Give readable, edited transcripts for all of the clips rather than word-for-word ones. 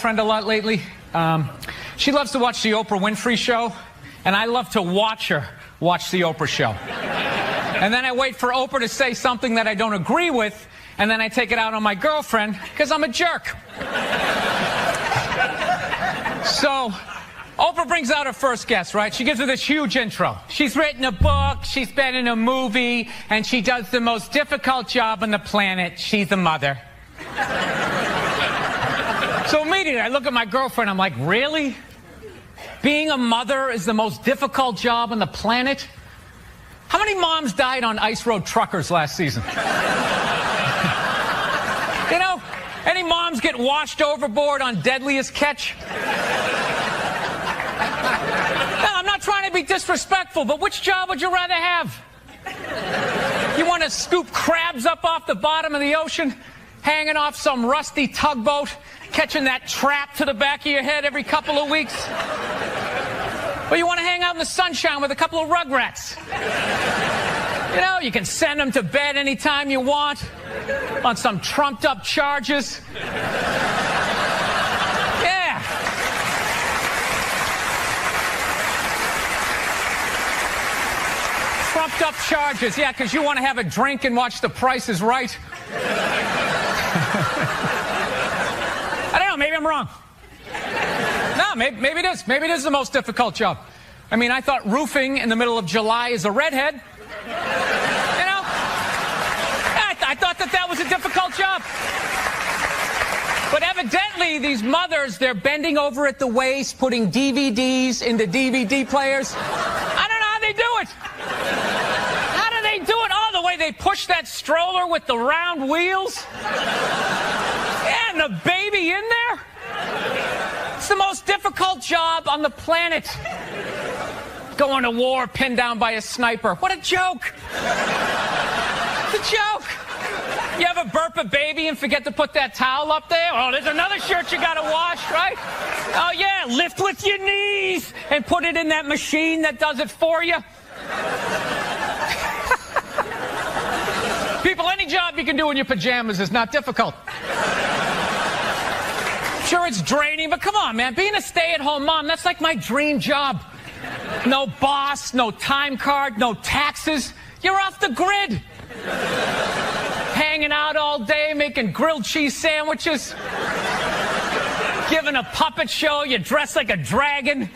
Friend a lot lately. She loves to watch the Oprah Winfrey Show, and I love to watch her watch the Oprah Show. And then I wait for Oprah to say something that I don't agree with, and then I take it out on my girlfriend because I'm a jerk. So Oprah brings out her first guest, right? She gives her this huge intro. She's written a book, she's been in a movie, and she does the most difficult job on the planet. She's a mother. So immediately I look at my girlfriend, I'm like, really? Being a mother is the most difficult job on the planet? How many moms died on ice road truckers last season? You know, any moms get washed overboard on Deadliest Catch? No, I'm not trying to be disrespectful, but which job would you rather have? You want to scoop crabs up off the bottom of the ocean, hanging off some rusty tugboat, catching that trap to the back of your head every couple of weeks? Or you want to hang out in the sunshine with a couple of rugrats? You know, you can send them to bed anytime you want on some trumped up charges. Yeah. Trumped up charges, yeah, because you want to have a drink and watch The Price is Right. I don't know, maybe I'm wrong. No, maybe it is. Maybe it is the most difficult job. I mean, I thought roofing in the middle of July is a redhead. You know? I thought that was a difficult job. But evidently, these mothers, they're bending over at the waist, putting DVDs into DVD players. I don't know how they do it. How do they do it? Oh, the way they push that stroller with the round wheels. Yeah, and the baby in there. It's the most difficult job on the planet. Going to war pinned down by a sniper. What a joke. It's a joke. You ever burp a baby and forget to put that towel up there? Oh, there's another shirt you gotta wash, right? Oh yeah, lift with your knees and put it in that machine that does it for you. People, any job you can do in your pajamas is not difficult. Sure, it's draining, but come on, man. Being a stay-at-home mom, that's like my dream job. No boss, no time card, no taxes. You're off the grid. Hanging out all day, making grilled cheese sandwiches. Giving a puppet show, you dress like a dragon.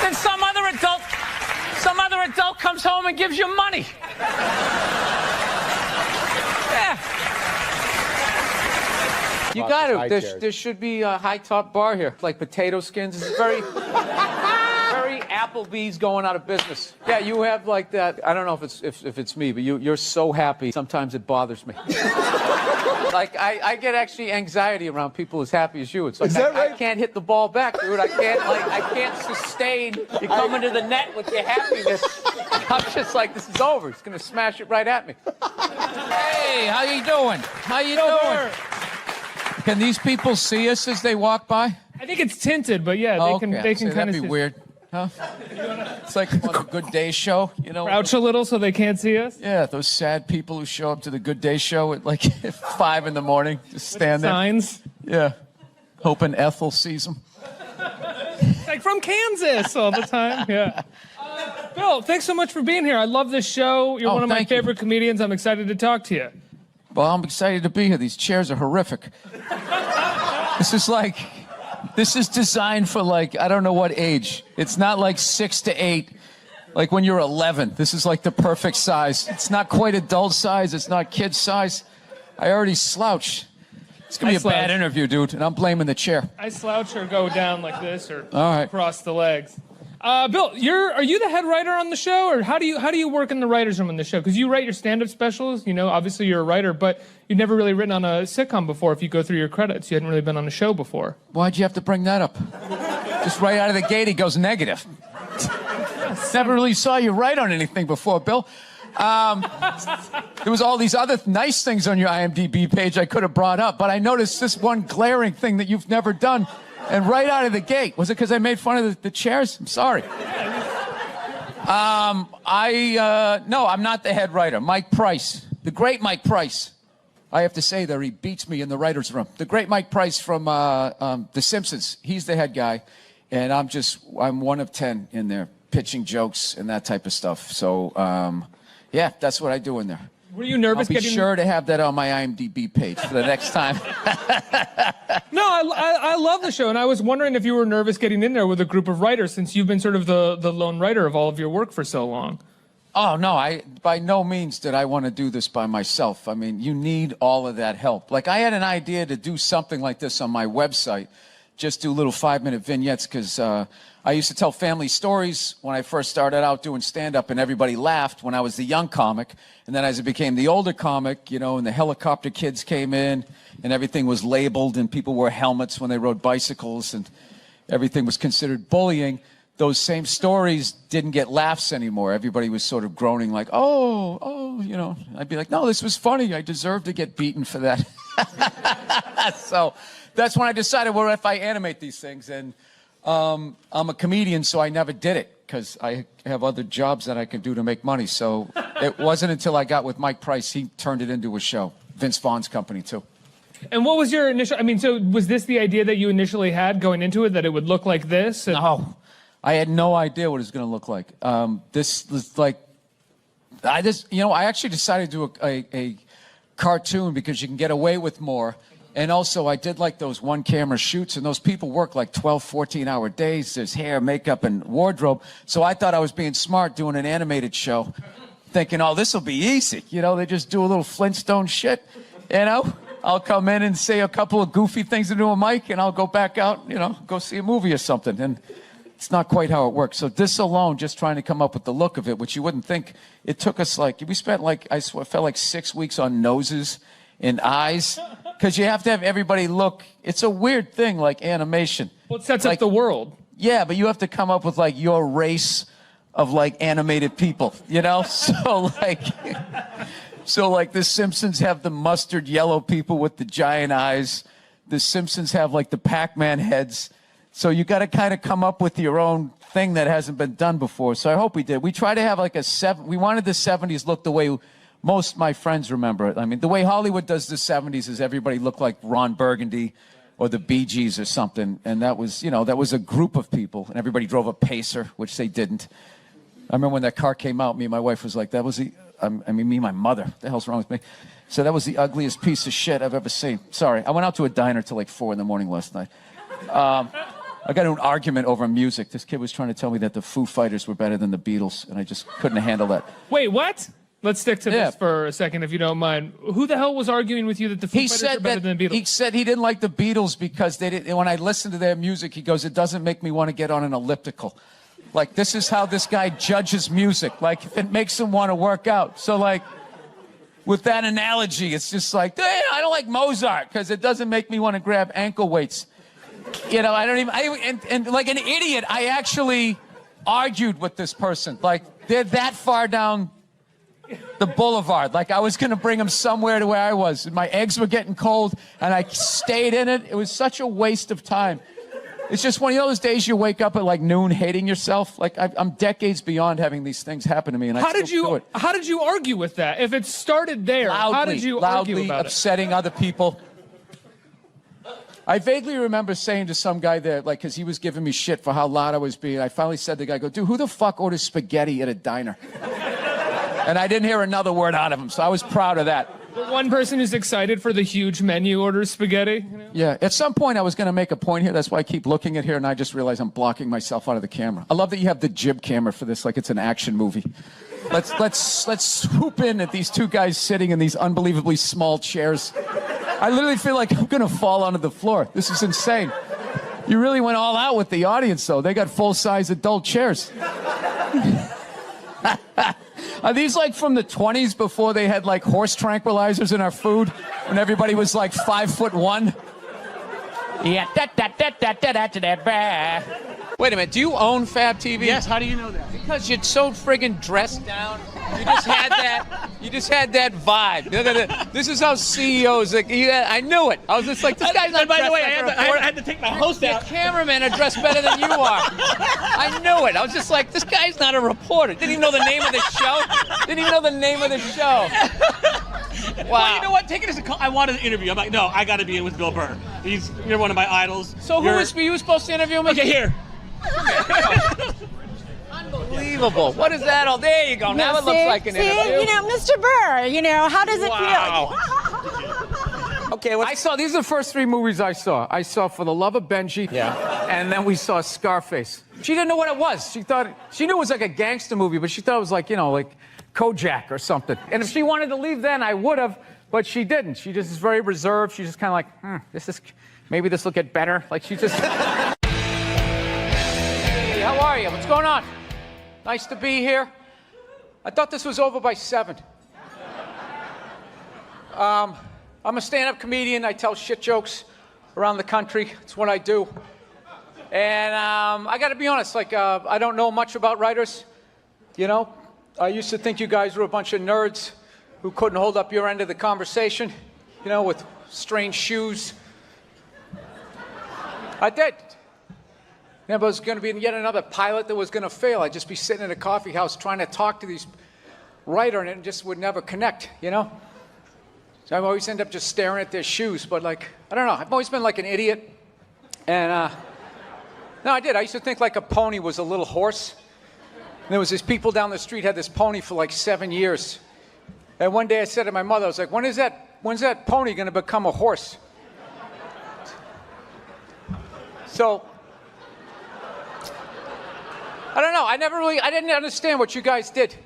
Then some other adult comes home and gives you money. Yeah. You got to. There should be a high top bar here, like potato skins. It's very Applebee's going out of business. Yeah, you have like that. I don't know if it's me, but you're so happy. Sometimes it bothers me. Like I get actually anxiety around people as happy as you. It's like I can't hit the ball back, dude. I can't sustain you coming to the net with your happiness. I'm just like, this is over. It's gonna smash it right at me. Hey, how you doing? How you doing? Can these people see us as they walk by? I think it's tinted, but yeah, they can kind of. That'd be weird, huh? It's like on the Good Day show, you know. Crouch a little so they can't see us. Yeah, those sad people who show up to the Good Day show at like 5 in the morning, just stand there. Signs. Yeah, hoping Ethel sees them. Like from Kansas all the time. Yeah. Bill, thanks so much for being here. I love this show. You're one of my favorite comedians. I'm excited to talk to you. Well, I'm excited to be here. These chairs are horrific. This is designed for like, I don't know what age. It's not like 6 to 8, like when you're 11. This is like the perfect size. It's not quite adult size. It's not kid size. I already slouch. It's going to be a bad interview, dude, and I'm blaming the chair. I slouch or go down like this or across the legs. Bill, are you the head writer on the show, or how do you work in the writer's room on the show? Because you write your stand-up specials, you know, obviously you're a writer, but you've never really written on a sitcom before. If you go through your credits, you hadn't really been on a show before. Why'd you have to bring that up? Just right out of the gate, he goes negative. Never really saw you write on anything before, Bill. There was all these other nice things on your IMDb page I could have brought up, but I noticed this one glaring thing that you've never done. And right out of the gate, was it because I made fun of the chairs? I'm sorry. No, I'm not the head writer. Mike Price, the great Mike Price. I have to say that he beats me in the writer's room. The great Mike Price from The Simpsons, he's the head guy, and I'm one of 10 in there, pitching jokes and that type of stuff. So, yeah, that's what I do in there. Were you nervous? I'll be sure to have that on my IMDb page for the next time. No, I love the show, and I was wondering if you were nervous getting in there with a group of writers, since you've been sort of the lone writer of all of your work for so long. Oh, no, by no means did I want to do this by myself. I mean, you need all of that help. Like, I had an idea to do something like this on my website, just do little 5-minute vignettes, because I used to tell family stories when I first started out doing stand-up, and everybody laughed when I was the young comic. And then as I became the older comic, you know, and the helicopter kids came in, and everything was labeled, and people wore helmets when they rode bicycles, and everything was considered bullying. Those same stories didn't get laughs anymore. Everybody was sort of groaning like, oh, you know. I'd be like, no, this was funny. I deserve to get beaten for that. So that's when I decided, well, if I animate these things, and I'm a comedian, so I never did it because I have other jobs that I can do to make money. So it wasn't until I got with Mike Price, he turned it into a show. Vince Vaughn's company, too. And what was your initial, I mean, so was this the idea that you initially had going into it, that it would look like this? No. I had no idea what it was going to look like. This was like, I actually decided to do a cartoon because you can get away with more. And also, I did like those one-camera shoots, and those people work like 12, 14-hour days. There's hair, makeup, and wardrobe. So I thought I was being smart doing an animated show, thinking, oh, this will be easy. You know, they just do a little Flintstone shit, you know? I'll come in and say a couple of goofy things to a mic, and I'll go back out, you know, go see a movie or something. And it's not quite how it works. So this alone, just trying to come up with the look of it, which you wouldn't think, it took us we spent I felt like 6 weeks on noses and eyes, because you have to have everybody look. It's a weird thing, like animation. Well, it sets up the world. Yeah, but you have to come up with like your race of like animated people, you know? So like the Simpsons have the mustard yellow people with the giant eyes. The Simpsons have like the Pac-Man heads. So you got to kind of come up with your own thing that hasn't been done before. So I hope we did. We tried to have like we wanted the 70s look the way most of my friends remember it. I mean, the way Hollywood does the 70s is everybody looked like Ron Burgundy or the Bee Gees or something. And that was, you know, that was a group of people. And everybody drove a Pacer, which they didn't. I remember when that car came out, me and my wife was like, me and my mother, what the hell's wrong with me? So that was the ugliest piece of shit I've ever seen. Sorry, I went out to a diner till like 4 a.m. last night. I got into an argument over music. This kid was trying to tell me that the Foo Fighters were better than the Beatles, and I just couldn't handle that. Wait, what? Let's stick to this for a second, if you don't mind. Who the hell was arguing with you that the Foo Fighters are better than the Beatles? He said he didn't like the Beatles because they didn't. When I listened to their music, he goes, it doesn't make me want to get on an elliptical. Like, this is how this guy judges music. Like, it makes him want to work out. So, like, with that analogy, it's just like, hey, I don't like Mozart because it doesn't make me want to grab ankle weights. You know, and like an idiot, I actually argued with this person. Like, they're that far down the boulevard. Like, I was going to bring them somewhere to where I was. And my eggs were getting cold, and I stayed in it. It was such a waste of time. It's just one of those days you wake up at like noon hating yourself. Like, I'm decades beyond having these things happen to me, and I still do it. How did you argue with that? If it started there, how did you argue about it? Upsetting other people. I vaguely remember saying to some guy there, like, because he was giving me shit for how loud I was being, I finally said to the guy, dude, who the fuck orders spaghetti at a diner? And I didn't hear another word out of him, so I was proud of that. The one person who's excited for the huge menu orders spaghetti? You know? Yeah, at some point I was going to make a point here. That's why I keep looking at here, and I just realized I'm blocking myself out of the camera. I love that you have the jib camera for this, like it's an action movie. Let's swoop in at these two guys sitting in these unbelievably small chairs. I literally feel like I'm going to fall onto the floor. This is insane. You really went all out with the audience, though. They got full-size adult chairs. Are these like from the 20s before they had like horse tranquilizers in our food? When everybody was like 5'1"? Yeah. Wait a minute, do you own Fab TV? Yes, how do you know that? Because you're so friggin' dressed down. You just had that vibe. This is how CEOs, like, I knew it. I was just like, this guy's not by the dressed way, like I had to take my host out. The cameramen are dressed better than you are. I knew it. I was just like, this guy's not a reporter. Didn't even know the name of the show. Well, you know what? Take it as I wanted an interview. I'm like, no, I got to be in with Bill Burr. You're one of my idols. So were you supposed to interview me? Okay, here. Unbelievable. What is that? Oh, there you go. Now it looks like an interview. You know, Mr. Burr, how does it feel? Okay, These are the first 3 movies I saw. I saw For the Love of Benji. Yeah. And then we saw Scarface. She didn't know what it was. She knew it was like a gangster movie, but she thought it was like, like Kojak or something. And if she wanted to leave then, I would have, but she didn't. She just is very reserved. She's just kind of like, maybe this will get better. Like she just. Hey, how are you? What's going on? Nice to be here. I thought this was over by 7. I'm a stand-up comedian. I tell shit jokes around the country. It's what I do. And I got to be honest, I don't know much about writers. I used to think you guys were a bunch of nerds who couldn't hold up your end of the conversation, with strange shoes. I did. But it was going to be yet another pilot that was going to fail. I'd just be sitting in a coffee house trying to talk to these writer and it just would never connect, So I always end up just staring at their shoes. But I don't know. I've always been like an idiot. And no, I did. I used to think like a pony was a little horse. And there was these people down the street had this pony for like 7 years. And one day I said to my mother, I was like, when's that pony going to become a horse? So, I don't know. I didn't understand what you guys did.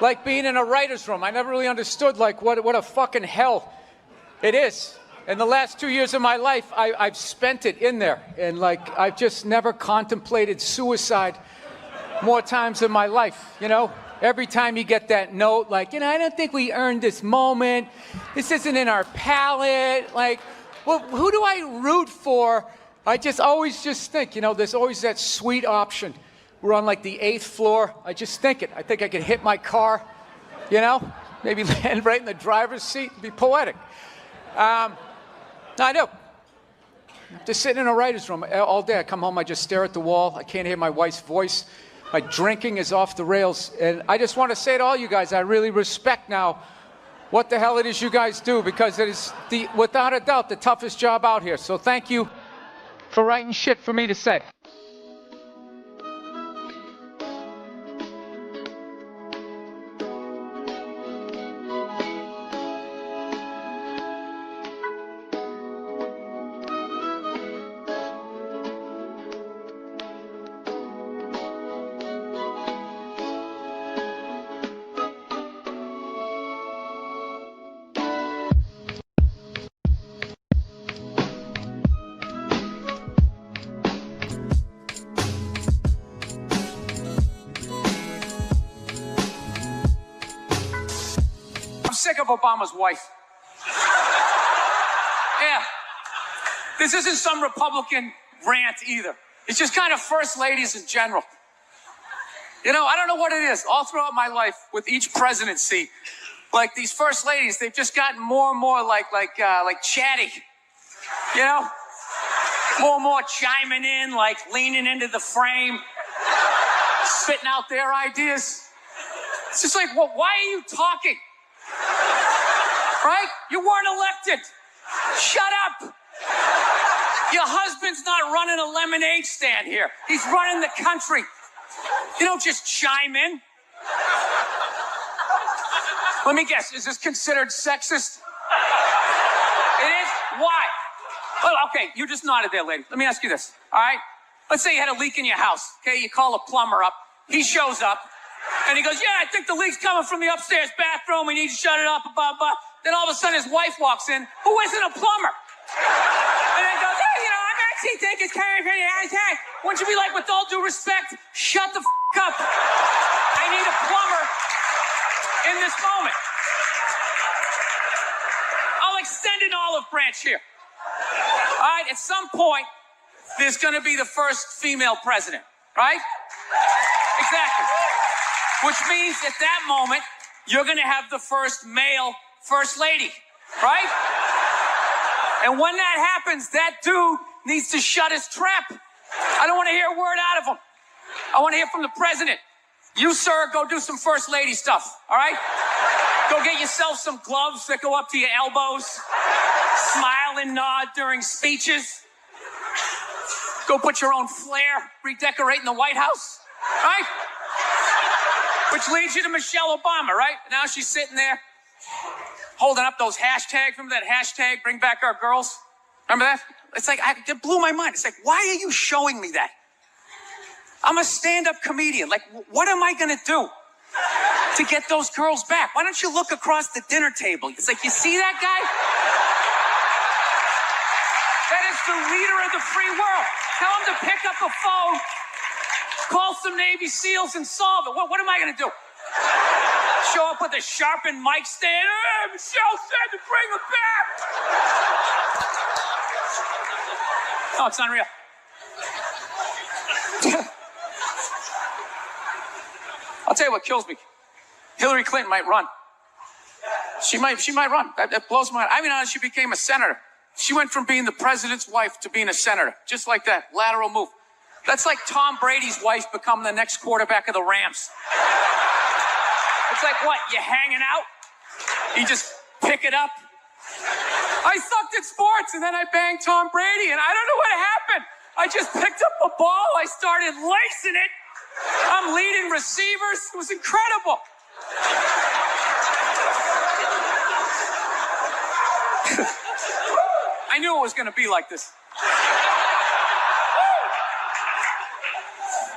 Like being in a writer's room. I never really understood what a fucking hell it is. And the last 2 years of my life, I've spent it in there. And I've just never contemplated suicide more times in my life, Every time you get that note, I don't think we earned this moment. This isn't in our palette. Who do I root for? I always think, there's always that sweet option. We're on the 8th floor. I just think it. I think I could hit my car, maybe land right in the driver's seat and be poetic. No, I do. Just sitting in a writer's room all day. I come home, I just stare at the wall. I can't hear my wife's voice. My drinking is off the rails. And I just want to say to all you guys, I really respect now what the hell it is you guys do, because it is, without a doubt, the toughest job out here. So thank you for writing shit for me to say. Sick of Obama's wife. Yeah. This isn't some Republican rant either. It's just kind of first ladies in general. I don't know what it is. All throughout my life, with each presidency, these first ladies, they've just gotten more and more like chatty. More and more chiming in, leaning into the frame, spitting out their ideas. It's just well, why are you talking? Right? You weren't elected. Shut up. Your husband's not running a lemonade stand here. He's running the country. You don't just chime in. Let me guess, is this considered sexist? It is? Why? Well, okay, you just nodded there, lady. Let me ask you this, all right? Let's say you had a leak in your house, okay? You call a plumber up. He shows up. And he goes, yeah, I think the leak's coming from the upstairs bathroom. We need to shut it up, blah, blah. Then all of a sudden his wife walks in, who isn't a plumber. And he goes, hey, I actually think it's kind of pretty high. Wouldn't you be like, with all due respect, shut the up. I need a plumber in this moment. I'll extend an olive branch here. All right, at some point, there's going to be the first female president, right? Exactly. Which means at that moment, you're going to have the first male first lady, right? And when that happens, that dude needs to shut his trap. I don't want to hear a word out of him. I want to hear from the president. You, sir, go do some first lady stuff, all right? Go get yourself some gloves that go up to your elbows. Smile and nod during speeches. Go put your own flair redecorating the White House, right? Which leads you to Michelle Obama, right? Now she's sitting there holding up those hashtags. Remember that hashtag, bring back our girls? Remember that? It's like, it blew my mind. It's like, why are you showing me that? I'm a stand-up comedian. Like, what am I going to do to get those girls back? Why don't you look across the dinner table? It's like, you see that guy? That is the leader of the free world. Tell him to pick up the phone, call some Navy SEALs and solve it. What am I going to do? Show up with a sharpened mic stand? Hey, Michelle said to bring him back. Oh, it's unreal. I'll tell you what kills me. Hillary Clinton might run. She might run. That blows my mind. I mean, she became a senator. She went from being the president's wife to being a senator. Just like that. Lateral move. That's like Tom Brady's wife becoming the next quarterback of the Rams. It's like, what, you hanging out? You just pick it up? I sucked at sports, and then I banged Tom Brady, and I don't know what happened. I just picked up a ball. I started lacing it. I'm leading receivers. It was incredible. I knew it was going to be like this.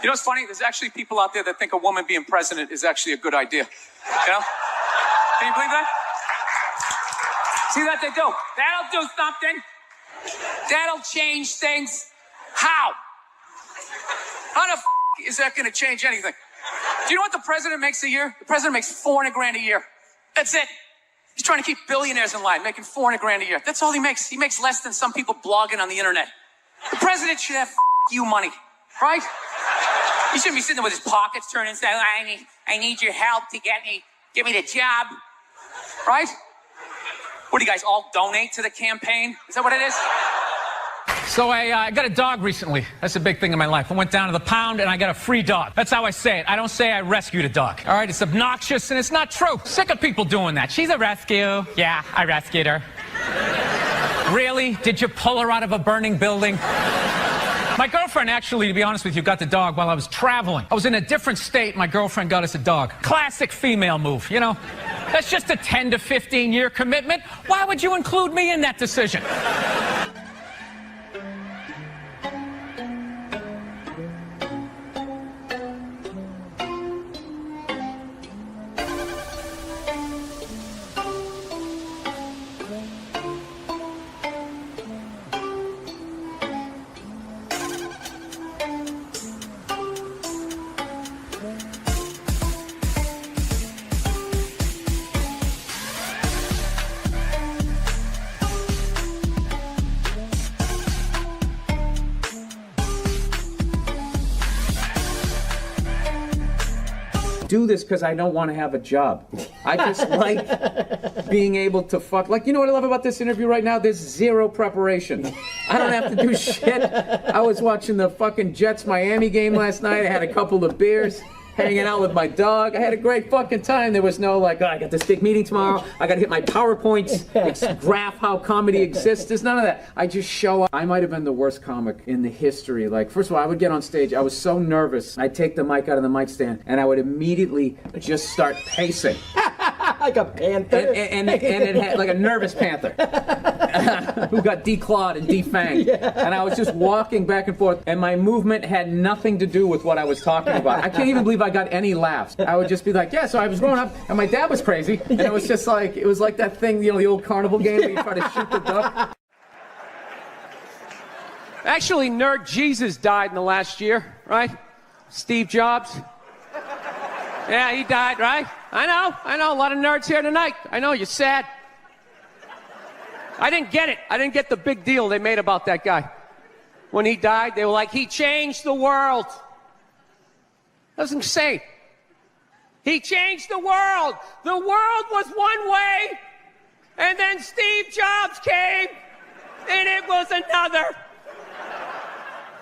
You know what's funny? There's actually people out there that think a woman being president is actually a good idea. You know? Can you believe that? See what they do? That'll do something. That'll change things. How? How the is that going to change anything? Do you know what the president makes a year? The president makes $400,000 a year. That's it. He's trying to keep billionaires in line, making $400,000 a year. That's all he makes. He makes less than some people blogging on the internet. The president should have you money, right? He shouldn't be sitting there with his pockets turned inside. I need your help to give me the job, right? What do you guys all donate to the campaign? Is that what it is? So I got a dog recently. That's a big thing in my life. I went down to the pound and I got a free dog. That's how I say it. I don't say I rescued a dog. All right, it's obnoxious and it's not true. Sick of people doing that. She's a rescue. Yeah, I rescued her. Really? Did you pull her out of a burning building? My girlfriend actually, to be honest with you, got the dog while I was traveling. I was in a different state. My girlfriend got us a dog. Classic female move, you know? That's just a 10 to 15 year commitment. Why would you include me in that decision? Do this because I don't want to have a job. I just like being able to fuck. Like, you know what I love about this interview right now? There's zero preparation. I don't have to do shit. I was watching the fucking Jets-Miami game last night. I had a couple of beers, hanging out with my dog. I had a great fucking time. There was no like, oh, I got this big meeting tomorrow. I got to hit my PowerPoints, graph how comedy exists. There's none of that. I just show up. I might have been the worst comic in the history. Like, first of all, I would get on stage. I was so nervous. I'd take the mic out of the mic stand, and I would immediately just start pacing. Like a panther. And it had like a nervous panther who got declawed and defanged. Yeah. And I was just walking back and forth, and my movement had nothing to do with what I was talking about. I can't even believe I got any laughs. I would just be like, yeah, so I was growing up, and my dad was crazy, and it was just like, it was like that thing, you know, the old carnival game where you try to shoot the duck. Actually, Nerd Jesus died in the last year, right? Steve Jobs. Yeah, he died, right? I know, a lot of nerds here tonight. I know, you're sad. I didn't get it. I didn't get the big deal they made about that guy. When he died, they were like, he changed the world. That was insane. He changed the world. The world was one way, and then Steve Jobs came, and it was another.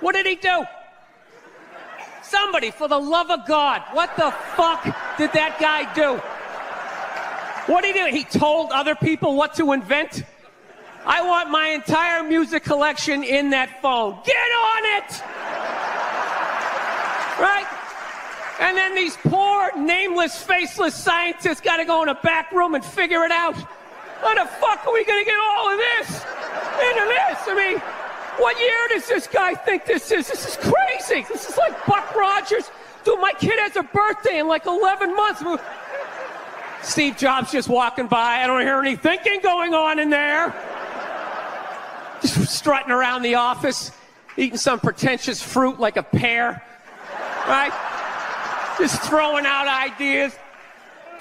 What did he do? Somebody, for the love of God, what the fuck did that guy do? What did he do? He told other people what to invent? I want my entire music collection in that phone. Get on it! Right? And then these poor, nameless, faceless scientists got to go in a back room and figure it out. How the fuck are we going to get all of this into this? I mean, what year does this guy think this is? This is crazy. This is like Buck Rogers. Dude, my kid has a birthday in like 11 months. Steve Jobs just walking by. I don't hear any thinking going on in there. Just strutting around the office, eating some pretentious fruit like a pear. Right? Just throwing out ideas.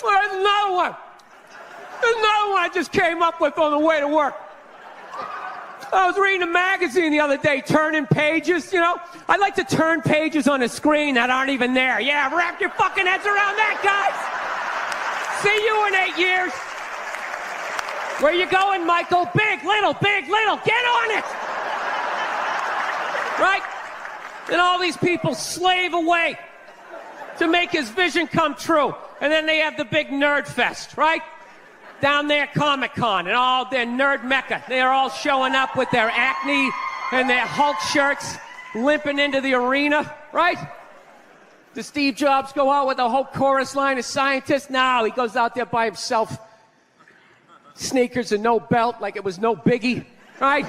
Well, there's another one. There's another one I just came up with on the way to work. I was reading a magazine the other day, turning pages, you know. I like to turn pages on a screen that aren't even there. Yeah, wrap your fucking heads around that, guys. See you in 8 years. Where you going, Michael? Big, little, get on it. Right? And all these people slave away to make his vision come true. And then they have the big nerd fest, right? Down there, Comic-Con, and all their nerd mecca. They're all showing up with their Acne and their Hulk shirts, limping into the arena, right? Does Steve Jobs go out with a whole chorus line of scientists? No, he goes out there by himself. Sneakers and no belt, like it was no biggie, right?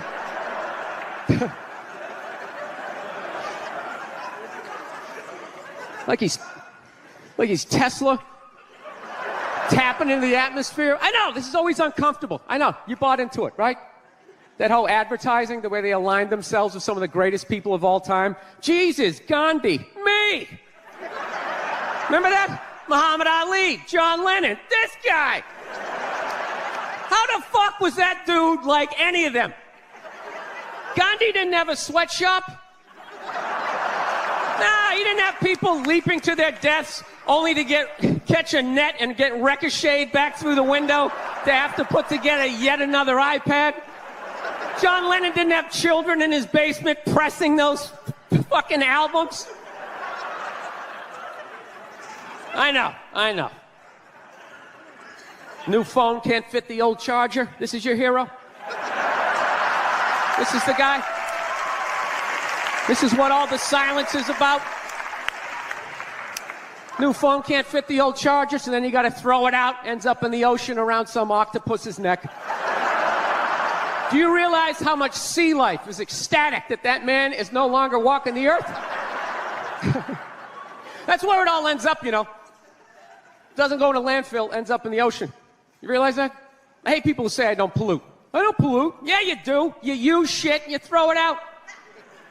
like he's Tesla. Tapping into the atmosphere. I know, this is always uncomfortable. I know, you bought into it, right? That whole advertising, the way they aligned themselves with some of the greatest people of all time. Jesus, Gandhi, me. Remember that? Muhammad Ali, John Lennon, this guy. How the fuck was that dude like any of them? Gandhi didn't have a sweatshop. Nah, he didn't have people leaping to their deaths only to catch a net and get ricocheted back through the window to have to put together yet another iPad. John Lennon didn't have children in his basement pressing those fucking albums. I know. New phone can't fit the old charger. This is your hero? This is the guy? This is what all the silence is about? New phone can't fit the old charger, so then you gotta throw it out, ends up in the ocean around some octopus's neck. Do you realize how much sea life is ecstatic that man is no longer walking the earth? That's where it all ends up, you know. Doesn't go in a landfill, ends up in the ocean. You realize that? I hate people who say I don't pollute. I don't pollute. Yeah, you do. You use shit and you throw it out.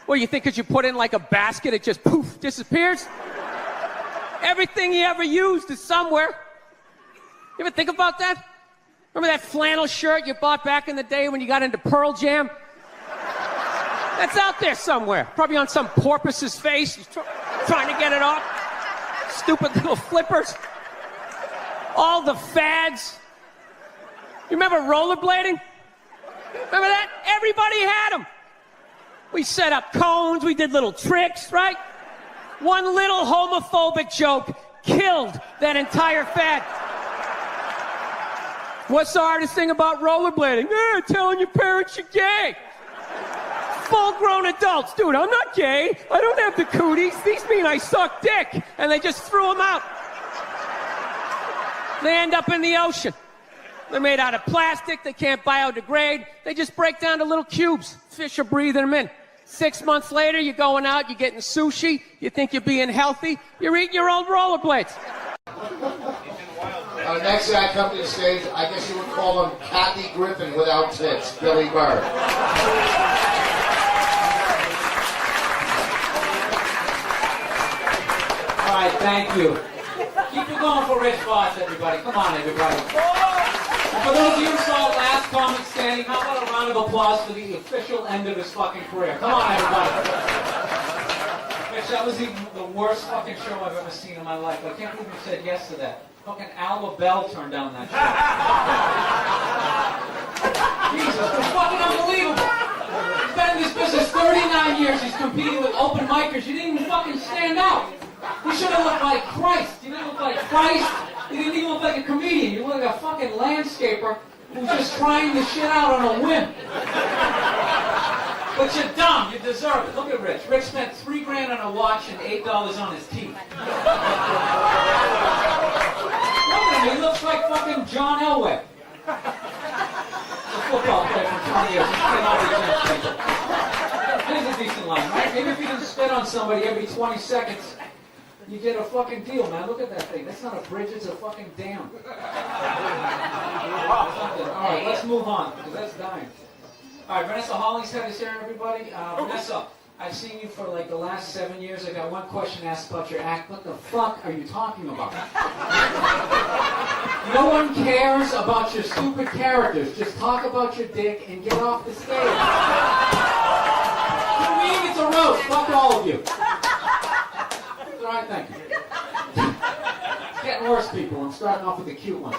Well, you think because you put it in like a basket, it just poof, disappears? Everything you ever used is somewhere. You ever think about that? Remember that flannel shirt you bought back in the day when you got into Pearl Jam? That's out there somewhere. Probably on some porpoise's face. He's trying to get it off. Stupid little flippers. All the fads. You remember rollerblading? Remember that? Everybody had them. We set up cones, we did little tricks, right? One little homophobic joke killed that entire fad. What's the hardest thing about rollerblading? Telling your parents you're gay. Full-grown adults. Dude, I'm not gay. I don't have the cooties. These mean I suck dick. And they just threw them out. They end up in the ocean. They're made out of plastic. They can't biodegrade. They just break down to little cubes. Fish are breathing them in. 6 months later, you're going out, you're getting sushi. You think you're being healthy. You're eating your own rollerblades. Next guy come to the stage, I guess you would call him Kathy Griffin without tits, Billy Burr. All right, thank you. Keep it going for Rich Voss, everybody. Come on, everybody. And for those of you who saw Last Comic Standing, how about a round of applause for the official end of his fucking career? Come on, everybody. Rich, that was the worst fucking show I've ever seen in my life. I can't believe you said yes to that. Fucking Alba Bell turned down that show. Jesus, it's fucking unbelievable. He's been in this business 39 years. He's competing with open micers. You didn't even fucking stand out. You should have looked like Christ. You didn't look like Christ. You You didn't even look like a comedian. You look like a fucking landscaper who's just trying the shit out on a whim. But you're dumb. You deserve it. Look at Rich. Rich spent $3 grand on a watch and $8 on his teeth. Look at him. He looks like fucking John Elway. A football player for 20 years. He's been all the people. Here's a decent line, right? Maybe if you can spit on somebody every 20 seconds, you get a fucking deal, man. Look at that thing. That's not a bridge, it's a fucking dam. Alright, let's move on, because that's dying. Alright, Vanessa Hollingshead is here, everybody. Vanessa, I've seen you for like the last 7 years. I got one question asked about your act. What the fuck are you talking about? No one cares about your stupid characters. Just talk about your dick and get off the stage. For me, it's a roast. Fuck all of you. Alright, thank you. It's getting worse, people. I'm starting off with the cute one.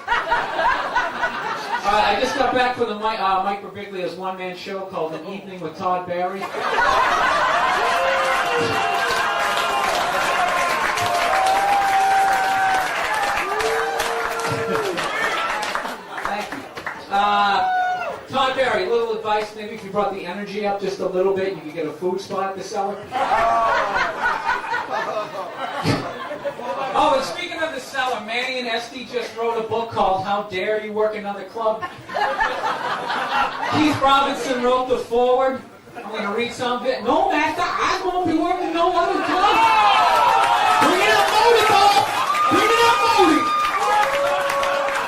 I just got back from the Mike Birbiglia's one-man show called An Evening with Todd Barry. Thank you. Todd Barry, a little advice, maybe if you brought the energy up just a little bit, you could get a food spot at the cellar. Oh, and speaking of the cellar, Manny and Esty just wrote a book called How Dare You Work Another Club. Keith Robinson wrote the foreword. I'm going to read some of it. No, master, I won't be working no other club. Bring it up, Modi, Bob. Bring it up, Modi.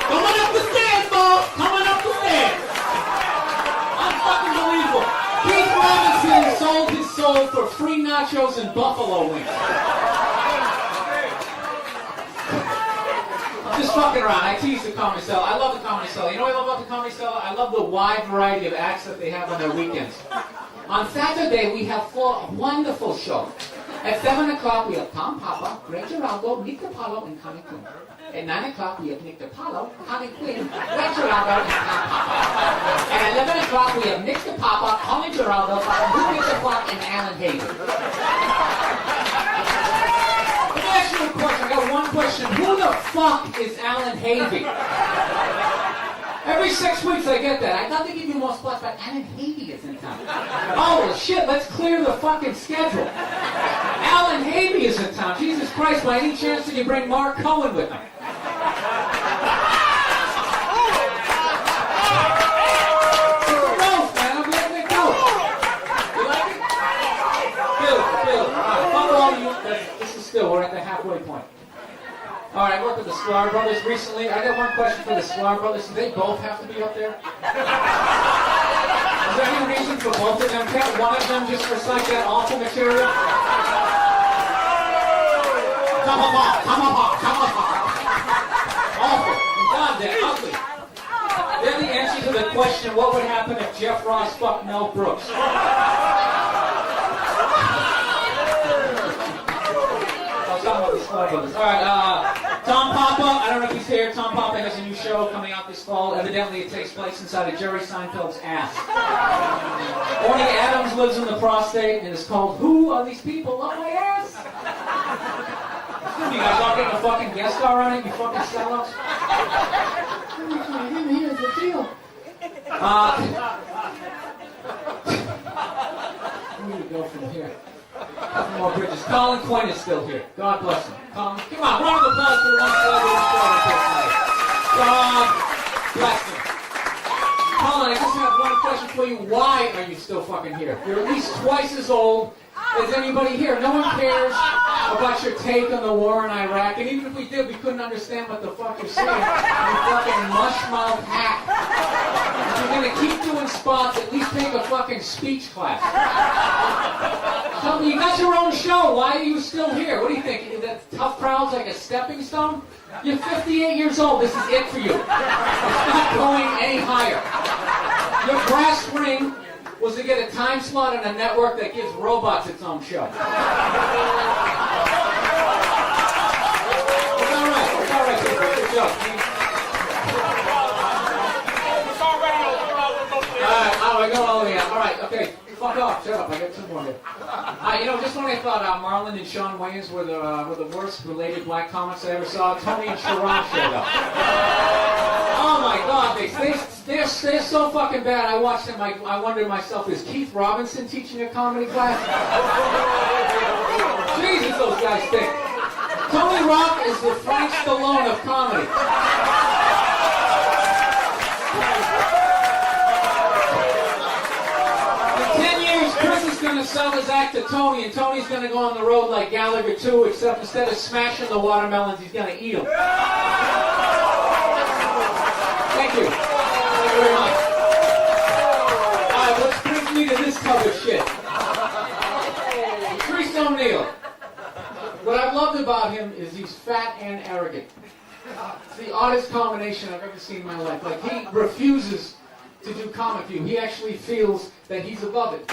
Coming up the stairs, Bob. Coming up the stairs. Unfucking believable. Keith Robinson sold his soul for free nachos and buffalo wings. Just fucking around. I tease the Comedy Cellar. I love the Comedy Cellar. You know what I love about the Comedy Cellar? I love the wide variety of acts that they have on their weekends. On Saturday, we have 4 wonderful shows. At 7 o'clock, we have Tom Papa, Greg Giraldo, Nick DiPaolo, and Connie Quinn. At 9 o'clock, we have Nick DiPaolo, Connie Quinn, Greg Giraldo, and Tom Papa. At 11 o'clock, we have Nick DiPapa, Connie Giraldo, Nick DiPapa, and Alan Hayden. Question. I got one question. Who the fuck is Alan Havey? Every 6 weeks I get that. I thought they give you more spots, but Alan Havey is in town. Oh, well, shit, let's clear the fucking schedule. Alan Havey is in town. Jesus Christ, by any chance did you bring Mark Cohen with him? It's a roast, man. I'm letting it go. You like it? Bill. Fuck all you. Still, we're at the halfway point. All right, I worked with the Sklar brothers recently. I got one question for the Sklar brothers. Do they both have to be up there? Is there any reason for both of them? Can't one of them just recite that awful material? Come apart. Awful. God, they're ugly. They're the answer to the question, what would happen if Jeff Ross fucked Mel Brooks? Alright, Tom Papa, I don't know if he's here. Tom Papa has a new show coming out this fall. Evidently it takes place inside of Jerry Seinfeld's ass. Orny Adams lives in the prostate and it's called Who Are These People Up My Ass? You guys all getting a fucking guest star on it, you fucking sellouts? Here's the deal. Where do we go from here? More bridges. Colin Quinn is still here. God bless him. Colin, come on, round of applause for one celebrity. God bless him. Colin, I just have one question for you. Why are you still fucking here? You're at least twice as old as anybody here. No one cares about your take on the war in Iraq. And even if we did, we couldn't understand what the fuck you're saying. You fucking mush-mouth hack. If you're gonna keep doing spots, at least take a fucking speech class. You got your own show. Why are you still here? What do you think? That tough crowd's like a stepping stone? You're 58 years old. This is it for you. It's not going any higher. Your brass ring was to get a time slot on a network that gives robots its own show. It's all right. It's all right. Good job. All right. Oh, I go all the way out. All right. Okay. Fuck off. Shut up. I got 2 more here. Just when I thought Marlon and Sean Wayans were the worst related black comics I ever saw, Tony and Sharon showed up. Oh my God, they're so fucking bad. I watched them. I wondered to myself, is Keith Robinson teaching a comedy class? Jesus, those guys stink. Tony Rock is the Frank Stallone of comedy. Chris is going to sell his act to Tony, and Tony's going to go on the road like Gallagher 2, except instead of smashing the watermelons, he's going to eat them. Thank you. Thank you very much. All right, what brings me to this cover shit? Patrice O'Neal. What I've loved about him is he's fat and arrogant. It's the oddest combination I've ever seen in my life. Like, he refuses to do comic view. He actually feels that he's above it.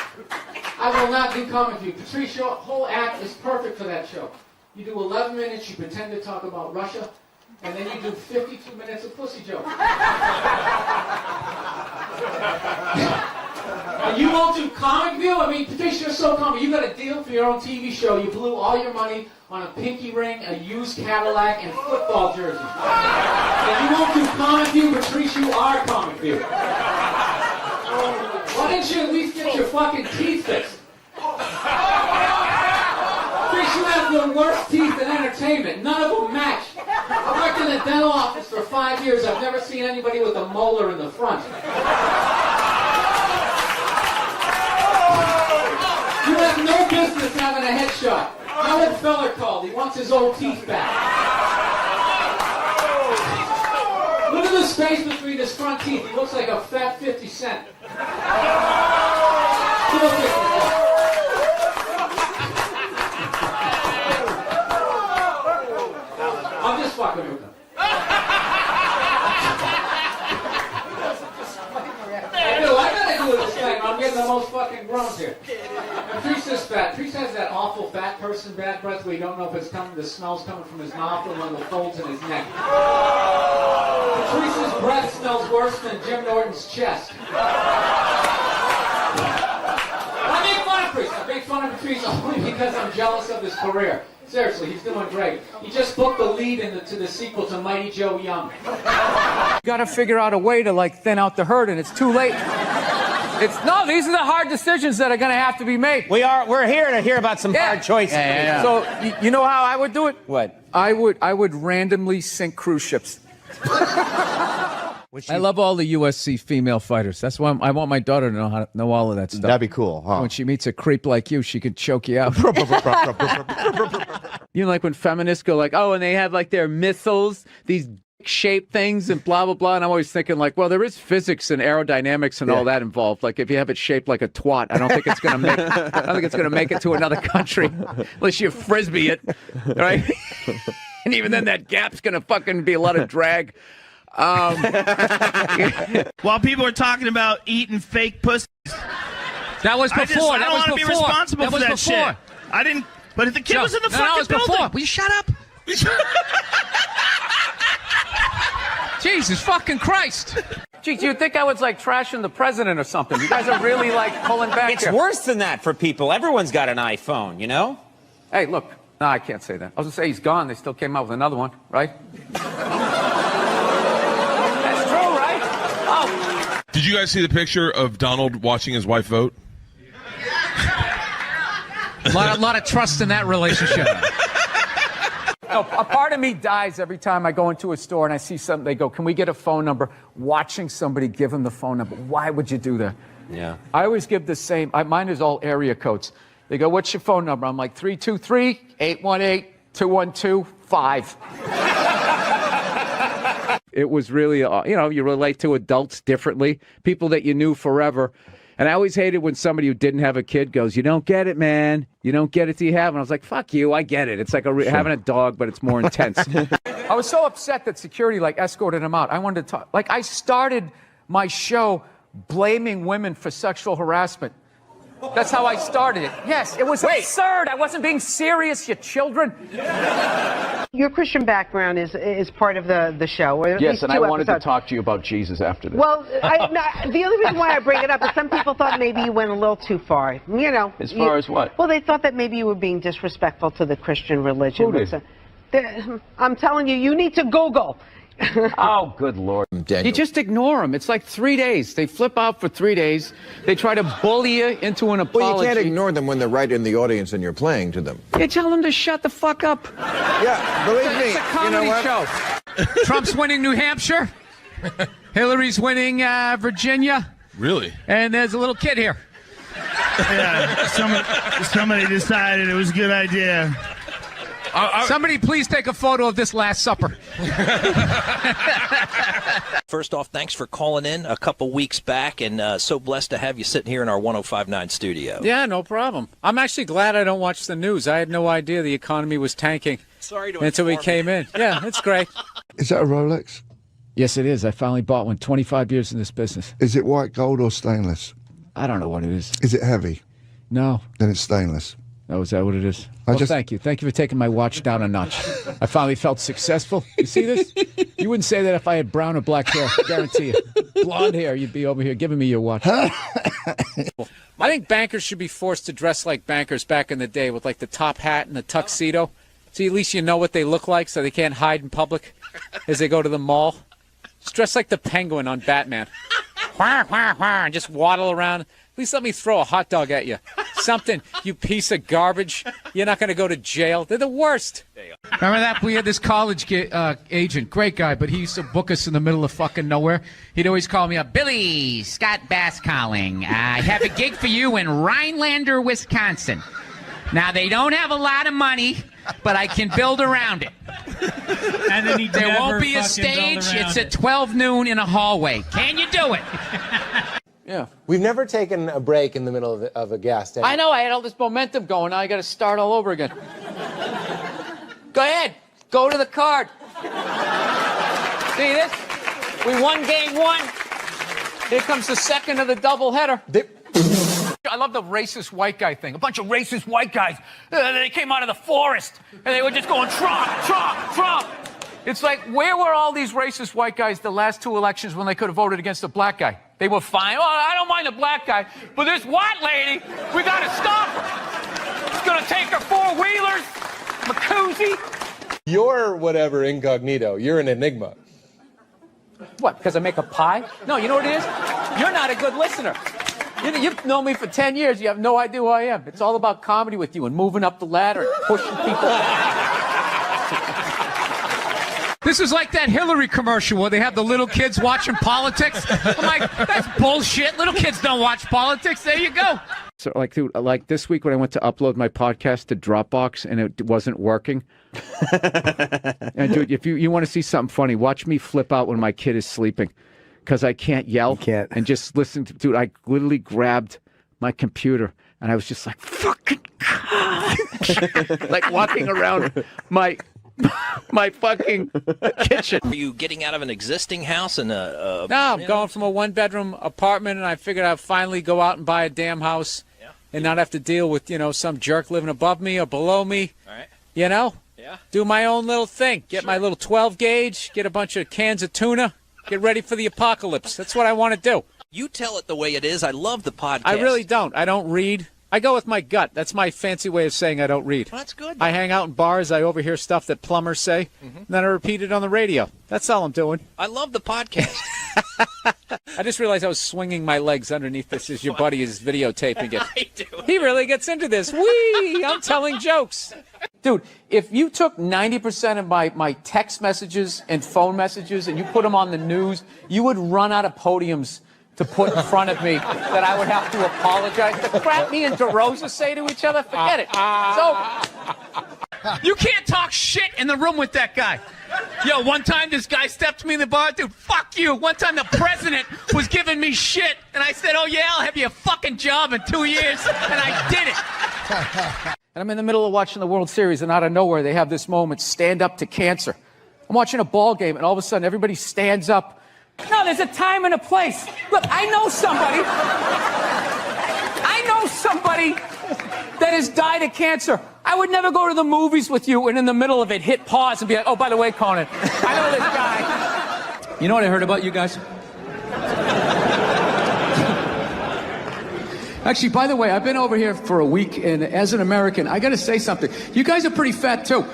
I will not do comic view. Patrice, your whole act is perfect for that show. You do 11 minutes, you pretend to talk about Russia, and then you do 52 minutes of pussy jokes. And you won't do comic view? I mean, Patrice, you're so comic. You got a deal for your own TV show. You blew all your money on a pinky ring, a used Cadillac, and football jerseys. And you won't do comic view, Patrice, you are comic view. Why didn't you at least get your fucking teeth fixed? Patrice, you have the worst teeth in entertainment. None of them match. I worked in a dental office for 5 years. I've never seen anybody with a molar in the front. You have no business having a headshot. Howard Feller called. He wants his old teeth back. Look at the space between his front teeth. He looks like a fat 50 Cent. Still 50 Cent. I'm just fucking with him. I gotta do this thing. I'm getting the most fucking groans here. And Patrice is fat. Patrice has that awful fat person bad breath where you don't know if it's coming, the smell's coming from his mouth or one of the folds in his neck. Patrice's breath smells worse than Jim Norton's chest. I make fun of Patrice. I make fun of Patrice only because I'm jealous of his career. Seriously, he's doing great. He just booked the lead to the sequel to Mighty Joe Young. You got to figure out a way to like thin out the herd, and it's too late. These are the hard decisions that are going to have to be made. We're here to hear about some hard choices. Yeah. So you know how I would do it? What? I would randomly sink cruise ships. I love all the USC female fighters. That's why I want my daughter to know all of that stuff. That'd be cool, huh? When she meets a creep like you, she could choke you out. You know, like when feminists go like, oh, and they have like their missiles, these shaped things and blah, blah, blah. And I'm always thinking like, well, there is physics and aerodynamics and all that involved. Like if you have it shaped like a twat, I don't think it's going to make it to another country unless you frisbee it, right? And even then that gap's going to fucking be a lot of drag. While people are talking about eating fake pussies. That was before. I don't want to be responsible for that shit. I didn't. But if the kid was in the fucking building. Before. Will you shut up? Jesus fucking Christ. Geez, you'd think I was like trashing the president or something. You guys are really like pulling back It's here. worse than that for people. Everyone's got an iPhone, you know? Hey, look. No, I can't say that. I was going to say he's gone. They still came out with another one, right? That's true, right? Oh. Did you guys see the picture of Donald watching his wife vote? A lot of trust in that relationship. No, a part of me dies every time I go into a store and I see something. They go, can we get a phone number? Watching somebody give them the phone number. Why would you do that? Yeah. I always give the same. Mine is all area codes. They go, what's your phone number? I'm like, 323-818-212-5. It was really, you relate to adults differently, people that you knew forever. And I always hated when somebody who didn't have a kid goes, you don't get it, man. You don't get it till you have. And I was like, fuck you, I get it. It's like having a dog, but it's more intense. I was so upset that security escorted him out. I wanted to talk. I started my show blaming women for sexual harassment. That's how I started it. Yes, it was absurd. I wasn't being serious, you children. Your Christian background is part of the show. Or at Yes, least and I 2 wanted to episodes. talk to you about Jesus after this. Well, the only reason why I bring it up is some people thought maybe you went a little too far. You know. As far as what? Well, they thought that maybe you were being disrespectful to the Christian religion. Who did? I'm telling you, you need to Google. Oh, good Lord. You just ignore them. It's like 3 days. They flip out for 3 days. They try to bully you into an apology. Well, you can't ignore them when they're right in the audience and you're playing to them. You tell them to shut the fuck up. Yeah, believe me. It's a comedy show. Trump's winning New Hampshire. Hillary's winning Virginia. Really? And there's a little kid here. Yeah, somebody decided it was a good idea. Somebody please take a photo of this Last Supper. First off, thanks for calling in a couple weeks back, and so blessed to have you sitting here in our 105.9 studio. Yeah, no problem. I'm actually glad I don't watch the news. I had no idea the economy was tanking until we came in. Yeah, it's great. Is that a Rolex? Yes, it is. I finally bought one. 25 years in this business. Is it white gold or stainless? I don't know what it is. Is it heavy? No. Then it's stainless. Oh, is that what it is? Well, thank you. Thank you for taking my watch down a notch. I finally felt successful. You see this? You wouldn't say that if I had brown or black hair. I guarantee you. Blonde hair, you'd be over here giving me your watch. I think bankers should be forced to dress like bankers back in the day with like the top hat and the tuxedo. So at least you know what they look like so they can't hide in public as they go to the mall. Just dress like the Penguin on Batman. And just waddle around. At least let me throw a hot dog at you. Something, you piece of garbage. You're not going to go to jail. They're the worst. Remember that? We had this college agent, great guy, but he used to book us in the middle of fucking nowhere. He'd always call me up, Billy, Scott Bass calling. I have a gig for you in Rhinelander, Wisconsin. Now, they don't have a lot of money, but I can build around it. And then there won't be a stage. It's at 12 noon in a hallway. Can you do it? Yeah. We've never taken a break in the middle of a gas station. I know. I had all this momentum going. Now I got to start all over again. Go ahead. Go to the card. See this? We won game one. Here comes the second of the doubleheader. I love the racist white guy thing. A bunch of racist white guys. They came out of the forest, and they were just going, Trump, Trump, Trump. It's like, where were all these racist white guys the last 2 elections when they could have voted against the black guy? They were fine. Oh, I don't mind the black guy, but this white lady, we got to stop her. It's going to take her 4-wheelers, Macuzzi. You're whatever incognito. You're an enigma. What, because I make a pie? No, you know what it is? You're not a good listener. You've known me for 10 years. You have no idea who I am. It's all about comedy with you and moving up the ladder and pushing people. This is like that Hillary commercial where they have the little kids watching politics. I'm like, that's bullshit. Little kids don't watch politics. There you go. So, like this week when I went to upload my podcast to Dropbox and it wasn't working. And dude, if you want to see something funny, watch me flip out when my kid is sleeping because I can't yell. You can't. And just listen to, dude, I literally grabbed my computer and I was just like, fucking God. Like walking around my fucking kitchen. Are you getting out of an existing house and No, I'm going from a 1-bedroom apartment, and I figured I'd finally go out and buy a damn house and not have to deal with, some jerk living above me or below me. All right. Yeah. Do my own little thing. Get my little 12 gauge, get a bunch of cans of tuna, get ready for the apocalypse. That's what I want to do. You tell it the way it is. I love the podcast. I really don't. I don't read. I go with my gut. That's my fancy way of saying I don't read. Well, that's good. I hang out in bars. I overhear stuff that plumbers say, and then I repeat it on the radio. That's all I'm doing. I love the podcast. I just realized I was swinging my legs underneath this as your buddy is videotaping it. I do. He really gets into this. Whee! I'm telling jokes. Dude, if you took 90% of my text messages and phone messages and you put them on the news, you would run out of podiums to put in front of me that I would have to apologize. The crap me and DeRosa say to each other, forget it. So you can't talk shit in the room with that guy. Yo, one time this guy stepped to me in the bar, dude, fuck you. One time the president was giving me shit, and I said, oh yeah, I'll have you a fucking job in 2 years, and I did it. And I'm in the middle of watching the World Series, and out of nowhere they have this moment, stand up to cancer. I'm watching a ball game, and all of a sudden everybody stands up. No, there's a time and a place. Look, I know somebody that has died of cancer. I would never go to the movies with you and in the middle of it hit pause and be like, oh, by the way, Conan, I know this guy. You know what I heard about you guys? Actually, by the way, I've been over here for a week, and as an American, I got to say something. You guys are pretty fat, too.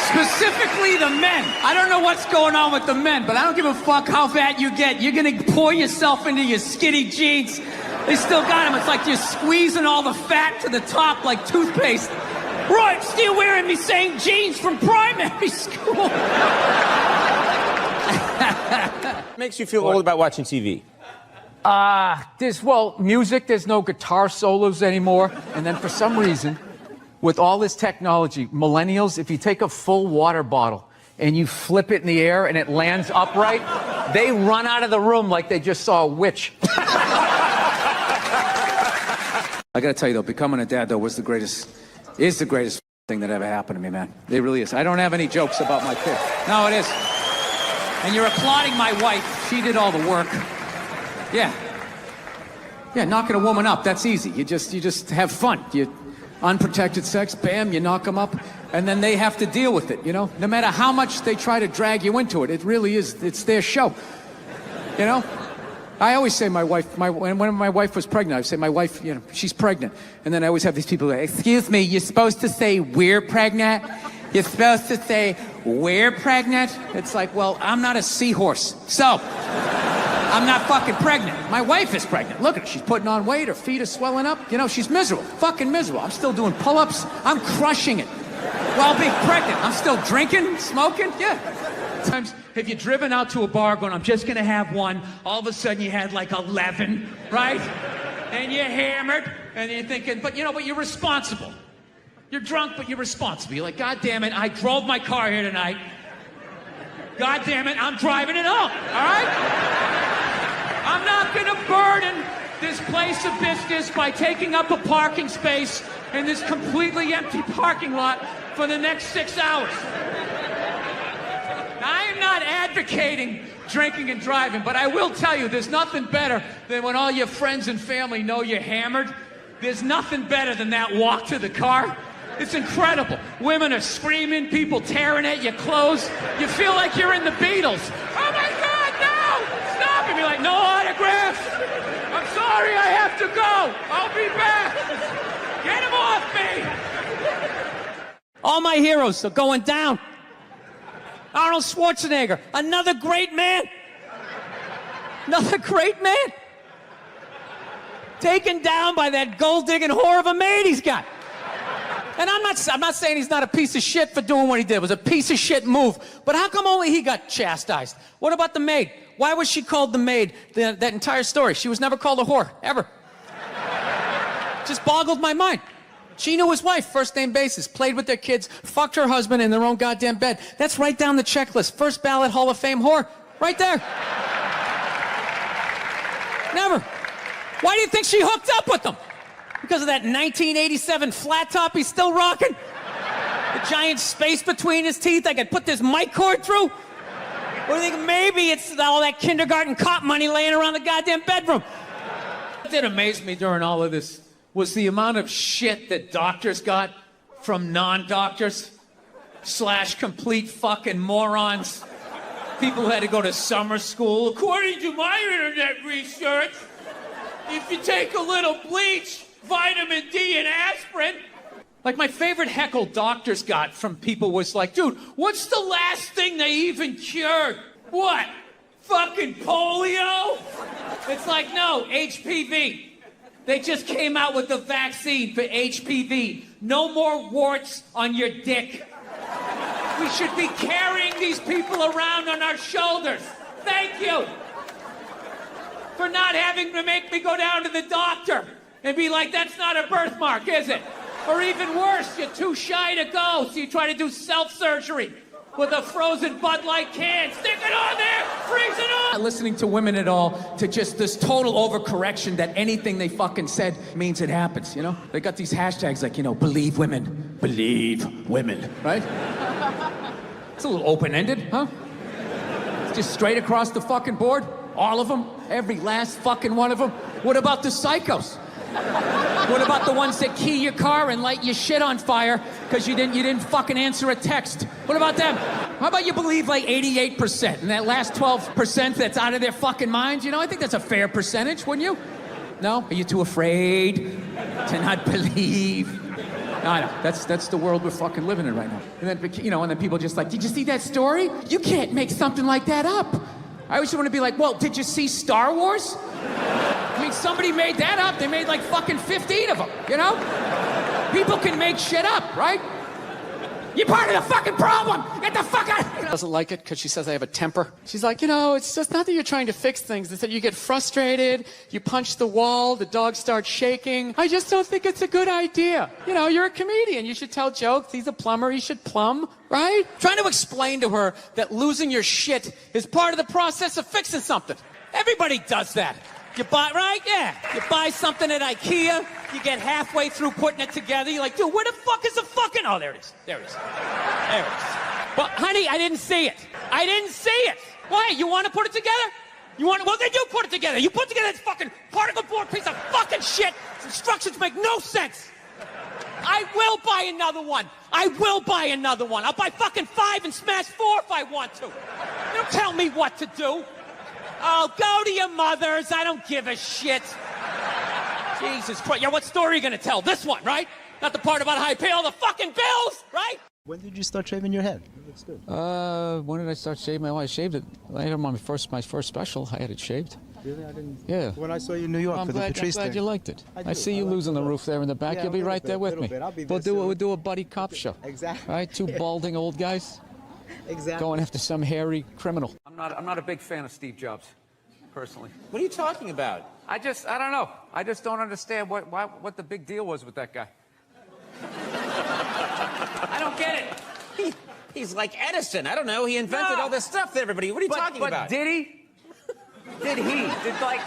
Specifically the men. I don't know what's going on with the men, but I don't give a fuck how fat you get. You're gonna pour yourself into your skinny jeans. They still got them. It's like you're squeezing all the fat to the top like toothpaste. Right, still wearing me same jeans from primary school. Makes you feel old about watching TV? Well, music, there's no guitar solos anymore. And then for some reason, with all this technology, millennials, if you take a full water bottle and you flip it in the air and it lands upright, they run out of the room like they just saw a witch. I got to tell you, though, becoming a dad, though, is the greatest thing that ever happened to me, man. It really is. I don't have any jokes about my kid. No, it is. And you're applauding my wife. She did all the work. Yeah. Yeah, knocking a woman up, that's easy. You just have fun. You unprotected sex, bam, you knock them up, and then they have to deal with it, you know? No matter how much they try to drag you into it, it really is, it's their show. You know? I always say my wife, when my wife was pregnant, I say my wife, you know, she's pregnant. And then I always have these people like, excuse me, you're supposed to say we're pregnant? You're supposed to say we're pregnant? It's like, well, I'm not a seahorse, so I'm not fucking pregnant. My wife is pregnant. Look at her, she's putting on weight, her feet are swelling up. You know, she's miserable, fucking miserable. I'm still doing pull-ups, I'm crushing it. While being pregnant, I'm still drinking, smoking, yeah. Sometimes, have you driven out to a bar going, I'm just gonna have one, all of a sudden you had like 11, right? And you're hammered, and you're thinking, but you're responsible. You're drunk, but you're responsible. You're like, God damn it, I drove my car here tonight. God damn it, I'm driving it home, all right? I'm not gonna burden this place of business by taking up a parking space in this completely empty parking lot for the next 6 hours. Now, I am not advocating drinking and driving, but I will tell you, there's nothing better than when all your friends and family know you're hammered. There's nothing better than that walk to the car. It's incredible. Women are screaming, people tearing at your clothes. You feel like you're in the Beatles. Oh my God, no! Stop! And you're like, no autographs. I'm sorry, I have to go. I'll be back. Get him off me. All my heroes are going down. Arnold Schwarzenegger, another great man. Another great man. Taken down by that gold-digging whore of a maid he's got. And I'm not saying he's not a piece of shit for doing what he did. It was a piece of shit move. But how come only he got chastised? What about the maid? Why was she called the maid that entire story? She was never called a whore, ever. Just boggled my mind. She knew his wife, first name basis, played with their kids, fucked her husband in their own goddamn bed. That's right down the checklist. First ballot Hall of Fame whore. Right there. Never. Why do you think she hooked up with him? Because of that 1987 flat top he's still rocking? The giant space between his teeth I could put this mic cord through? Or do you think maybe it's all that kindergarten cop money laying around the goddamn bedroom? What did amaze me during all of this was the amount of shit that doctors got from non-doctors / complete fucking morons. People who had to go to summer school. According to my internet research, if you take a little bleach, vitamin D, and aspirin. Like, my favorite heckle doctors got from people was like, dude, what's the last thing they even cured? What? Fucking polio? It's like, no, HPV. They just came out with the vaccine for HPV. No more warts on your dick. We should be carrying these people around on our shoulders. Thank you for not having to make me go down to the doctor and be like, that's not a birthmark, is it? Or even worse, you're too shy to go, so you try to do self-surgery with a frozen Bud Light can. Stick it on there, freeze it on. Not listening to women at all, to just this total overcorrection that anything they fucking said means it happens, you know? They got these hashtags like, believe women, right? It's a little open-ended, huh? It's just straight across the fucking board. All of them? Every last fucking one of them? What about the psychos? What about the ones that key your car and light your shit on fire because you didn't fucking answer a text? What about them? How about you believe like 88% and that last 12% that's out of their fucking minds? You know, I think that's a fair percentage, wouldn't you? No? Are you too afraid to not believe? I know. That's the world we're fucking living in right now. And then, you know, and then people just like, did you see that story? You can't make something like that up. I always want to be like, well, did you see Star Wars? I mean, somebody made that up. They made like fucking 15 of them, you know? People can make shit up, right? You're part of the fucking problem. Get the fuck out. Doesn't like it because she says I have a temper. She's like, you know, it's just not that you're trying to fix things. It's that you get frustrated, you punch the wall, the dog starts shaking. I just don't think it's a good idea. You know, you're a comedian. You should tell jokes. He's a plumber. He should plumb, right? Trying to explain to her that losing your shit is part of the process of fixing something. Everybody does that. You buy, right? Yeah. You buy something at IKEA, you get halfway through putting it together, you're like, dude, where the fuck is the fucking... Oh, there it is. There it is. There it is. Well, honey, I didn't see it. I didn't see it. Why? You want to put it together? You want to... Well, then you put it together. You put together this fucking particle board piece of fucking shit. Instructions make no sense. I will buy another one. I will buy another one. I'll buy fucking 5 and smash 4 if I want to. Don't tell me what to do. Oh, go to your mother's. I don't give a shit. Jesus Christ. Yeah, what story are you going to tell? This one, right? Not the part about how I pay all the fucking bills, right? When did you start shaving your head? It looks good. When did I start shaving? Well, I shaved it. I had it on my first special. I had it shaved. Really? I didn't. Yeah. When I saw you in New York for the Patrice I'm glad thing. you liked it. I see you losing the roof there in the back. Yeah, You'll be right there with me. I'll be there We'll do a buddy cop show. Exactly. Right? Two balding old guys. Exactly. Going after some hairy criminal. I'm not a big fan of Steve Jobs, personally. What are you talking about? I don't know. I just don't understand what the big deal was with that guy. I don't get it. He's like Edison. I don't know. He invented all this stuff that everybody... What are you talking about? But did he?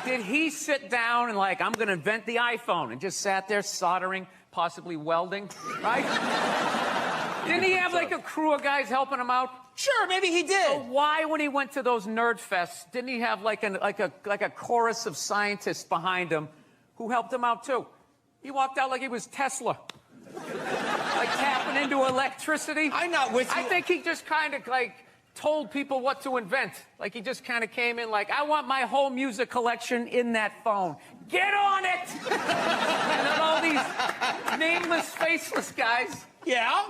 Did he sit down and like, I'm going to invent the iPhone and just sat there soldering, possibly welding, right? Didn't he have like a crew of guys helping him out? Sure, maybe he did. So why, when he went to those nerd fests, didn't he have like a chorus of scientists behind him who helped him out too? He walked out like he was Tesla. Like tapping into electricity. I'm not with you. I think he just kind of like told people what to invent. Like he just kind of came in like, I want my whole music collection in that phone. Get on it! And then all these nameless, faceless guys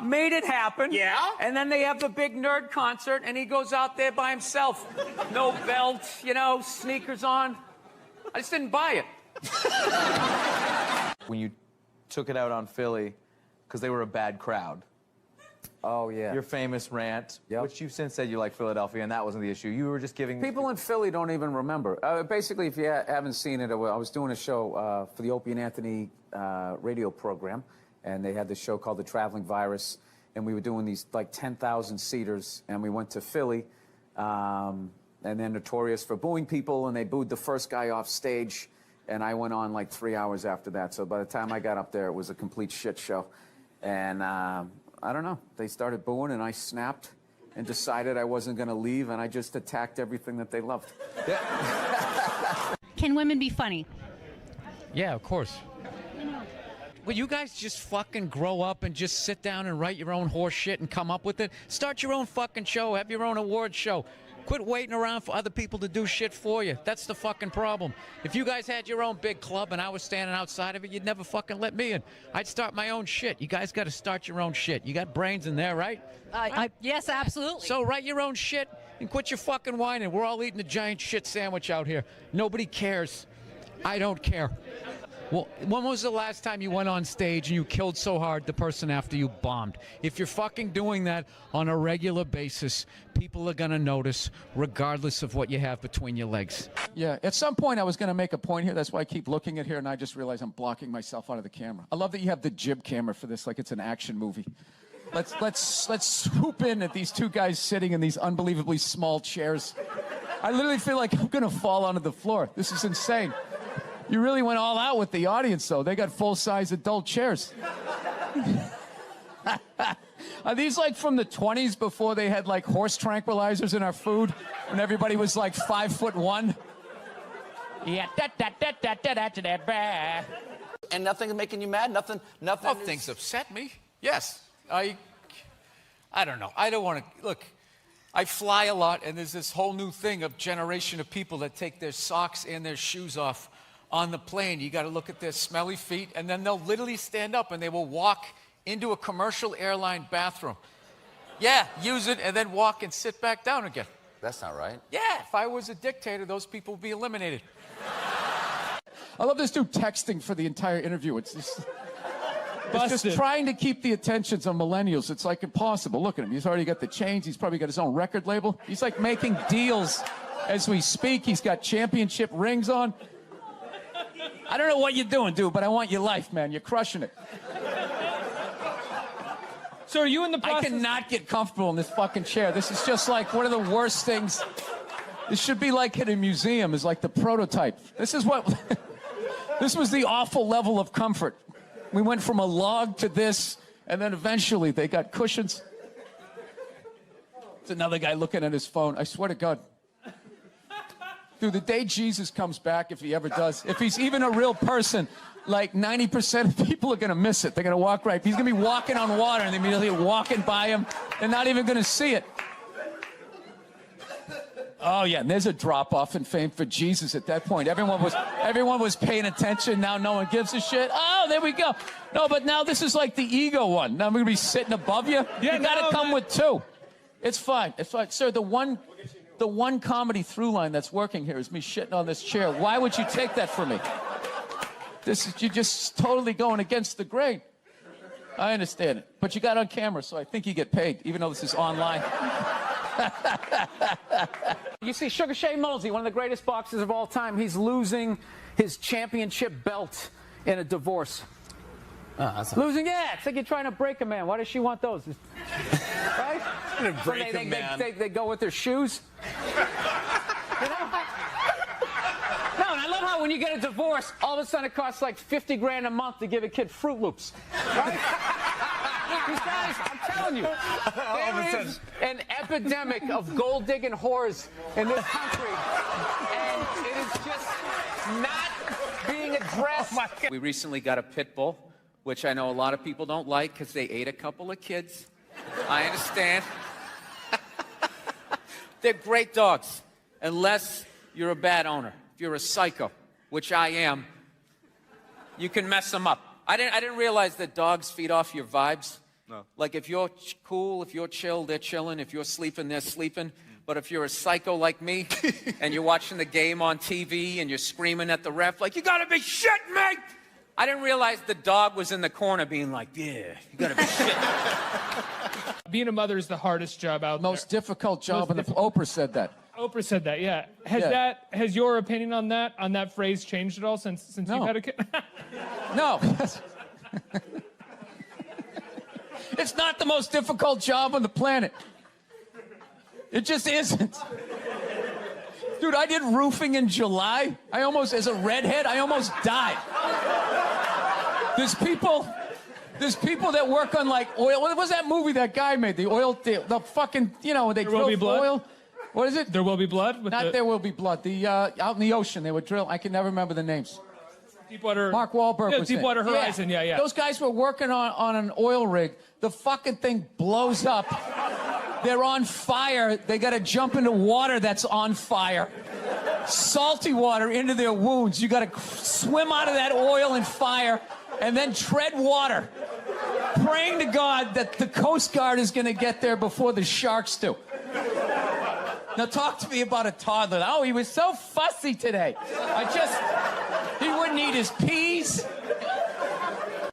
made it happen. Yeah. And then they have the big nerd concert and he goes out there by himself. No belt, you know, sneakers on. I just didn't buy it. When you took it out on Philly, because they were a bad crowd. Oh, yeah. Your famous rant, which you've since said you like Philadelphia, and that wasn't the issue. You were just giving... People in Philly don't even remember. Basically, if you haven't seen it, I was doing a show for the Opie and Anthony radio program, and they had this show called The Traveling Virus, and we were doing these, like, 10,000 seaters, and we went to Philly, and they're notorious for booing people, and they booed the first guy off stage, and I went on, like, 3 hours after that. So by the time I got up there, it was a complete shit show. And... I don't know. They started booing, and I snapped and decided I wasn't going to leave, and I just attacked everything that they loved. Can women be funny? Yeah, of course. Will you guys just fucking grow up and just sit down and write your own horse shit and come up with it? Start your own fucking show. Have your own award show. Quit waiting around for other people to do shit for you. That's the fucking problem. If you guys had your own big club and I was standing outside of it, you'd never fucking let me in. I'd start my own shit. You guys got to start your own shit. You got brains in there, right? Yes, absolutely. So write your own shit and quit your fucking whining. We're all eating a giant shit sandwich out here. Nobody cares. I don't care. Well, when was the last time you went on stage and you killed so hard the person after you bombed? If you're fucking doing that on a regular basis, people are going to notice regardless of what you have between your legs. Yeah, at some point I was going to make a point here. That's why I keep looking at here, and I just realized I'm blocking myself out of the camera. I love that you have the jib camera for this like it's an action movie. Let's swoop in at these two guys sitting in these unbelievably small chairs. I literally feel like I'm going to fall onto the floor. This is insane. You really went all out with the audience, though. They got full-size adult chairs. Are these like from the 20s before they had like horse tranquilizers in our food? When everybody was like 5'1"? Yeah, And nothing's making you mad? Nothing. Oh, things upset me. Yes. I don't know. I don't want to. Look, I fly a lot, and there's this whole new thing of generation of people that take their socks and their shoes off on the plane. You got to look at their smelly feet, and then they'll literally stand up and they will walk into a commercial airline bathroom. Yeah, use it, and then walk and sit back down again. That's not right. Yeah, if I was a dictator, those people would be eliminated. I love this dude texting for the entire interview. It's just trying to keep the attentions on millennials. It's like impossible. Look at him. He's already got the chains. He's probably got his own record label. He's like making deals as we speak. He's got championship rings on. I don't know what you're doing, dude, but I want your life, man. You're crushing it. So are you in the process? I cannot get comfortable in this fucking chair. This is just like one of the worst things. This should be like in a museum, is like the prototype. This is what... This was the awful level of comfort. We went from a log to this, and then eventually they got cushions. It's another guy looking at his phone. I swear to God. Dude, the day Jesus comes back, if he ever does, if he's even a real person, like 90% of people are going to miss it. They're going to walk right. He's going to be walking on water, and they're immediately walking by him. They're not even going to see it. Oh, yeah, and there's a drop-off in fame for Jesus at that point. Everyone was paying attention. Now no one gives a shit. Oh, there we go. No, but now this is like the ego one. Now I'm going to be sitting above you. Yeah, you got to come with two. It's fine. It's fine. Sir, the one comedy through line that's working here is me shitting on this chair. Why would you take that from me? You're just totally going against the grain. I understand it. But you got on camera, so I think you get paid, even though this is online. You see, Sugar Shane Mosley, one of the greatest boxers of all time, he's losing his championship belt in a divorce. Losing, yeah. It's like you're trying to break a man. Why does she want those? Right? Break a man. They go with their shoes. You know? No, and I love how when you get a divorce, all of a sudden it costs like 50 grand a month to give a kid Fruit Loops. Right? These guys, I'm telling you, there is an epidemic of gold-digging whores in this country, and it is just not being addressed. We recently got a pit bull, which I know a lot of people don't like because they ate a couple of kids. I understand. They're great dogs, unless you're a bad owner. If you're a psycho, which I am, you can mess them up. I didn't realize that dogs feed off your vibes. No. Like if you're cool, if you're chill, they're chilling. If you're sleeping, they're sleeping. But if you're a psycho like me and you're watching the game on TV and you're screaming at the ref like, you gotta be shitting me! I didn't realize the dog was in the corner being like, yeah, you gotta be shitting. Being a mother is the hardest job out there. Most difficult job, and Oprah said that. Oprah said that, yeah. Has your opinion on that phrase changed at all since you've had a kid? No. It's not the most difficult job on the planet. It just isn't. Dude, I did roofing in July. As a redhead, I almost died. There's people that work on like oil. What was that movie that guy made? The oil, the fucking, they drill oil. What is it? There Will Be Blood? There Will Be Blood. Out in the ocean, they would drill. I can never remember the names. Deepwater. Mark Wahlberg was Deepwater Horizon, yeah. Those guys were working on an oil rig. The fucking thing blows up. They're on fire. They got to jump into water that's on fire. Salty water into their wounds. You got to swim out of that oil and fire and then tread water, praying to God that the Coast Guard is going to get there before the sharks do. Now talk to me about a toddler. Oh, he was so fussy today. He wouldn't eat his peas.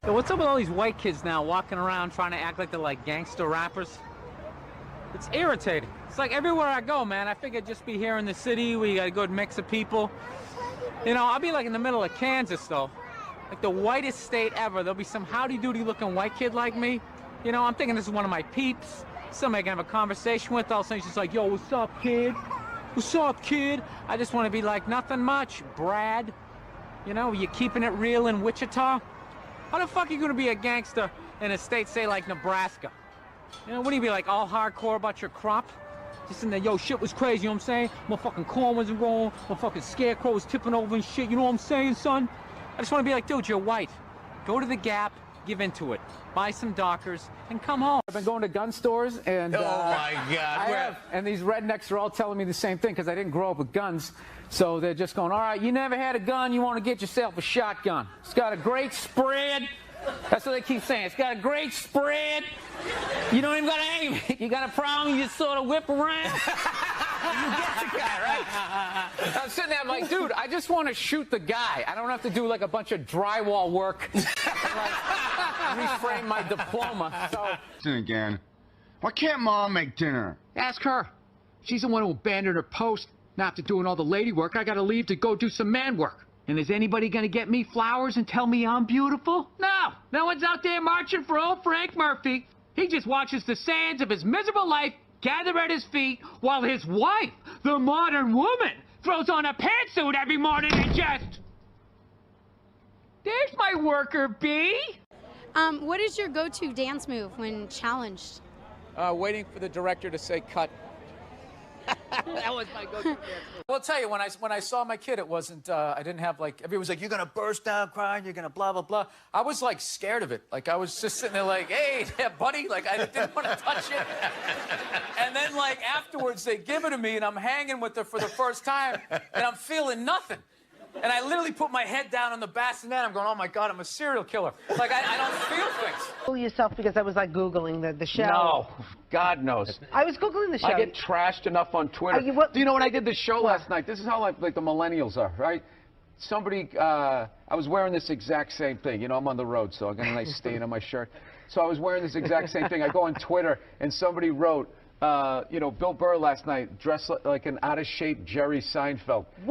So what's up with all these white kids now walking around trying to act like they're like gangster rappers? It's irritating. It's like everywhere I go, man, I figure just be here in the city where you got a good mix of people. I'll be like in the middle of Kansas, though. Like the whitest state ever. There'll be some howdy-doody looking white kid like me. I'm thinking this is one of my peeps. Somebody I can have a conversation with. All of a sudden she's like, yo, what's up, kid? What's up, kid? I just want to be like, nothing much, Brad. You keeping it real in Wichita? How the fuck are you going to be a gangster in a state, say, like Nebraska? Wouldn't you be like all hardcore about your crop? Just in there, yo, shit was crazy, you know what I'm saying? Motherfucking corn wasn't growing, motherfucking scarecrow was tipping over and shit, you know what I'm saying, son? I just want to be like, dude, you're white. Go to the Gap, give into it. Buy some Dockers, and come home. I've been going to gun stores, and Oh my God! and these rednecks are all telling me the same thing because I didn't grow up with guns. So they're just going, all right, you never had a gun, you want to get yourself a shotgun. It's got a great spread. That's what they keep saying. It's got a great spread. You don't even got to aim it. You got a problem, you just sort of whip around. You get the guy, right? I'm sitting there, I'm like, dude, I just want to shoot the guy. I don't have to do like a bunch of drywall work and like reframe my diploma. So. Again. Why can't Mom make dinner? Ask her. She's the one who abandoned her post. Now after doing all the lady work, I gotta leave to go do some man work. And is anybody gonna get me flowers and tell me I'm beautiful? No. No one's out there marching for old Frank Murphy. He just watches the sands of his miserable life gather at his feet while his wife, the modern woman, throws on a pantsuit every morning and just... There's my worker bee. What is your go-to dance move when challenged? Waiting for the director to say cut. That was my go-to dance move. Well, I'll tell you, when I saw my kid, it wasn't, I didn't have like, everyone was like, you're gonna burst out crying, you're gonna blah, blah, blah. I was like scared of it. Like I was just sitting there like, hey, yeah, buddy, like I didn't want to touch it. And then like afterwards, they give it to me and I'm hanging with her for the first time and I'm feeling nothing. And I literally put my head down on the bassinet. I'm going, oh my God, I'm a serial killer. Like I don't feel things. Fool yourself because I was like Googling the show. No, God knows. I was Googling the show. I get trashed enough on Twitter. Do you know when I did the show last night? This is how like the millennials are, right? Somebody, I was wearing this exact same thing. You know, I'm on the road, so I got a nice stain on my shirt. So I was wearing this exact same thing. I go on Twitter, and somebody wrote, you know, Bill Burr last night dressed like an out-of-shape Jerry Seinfeld. What?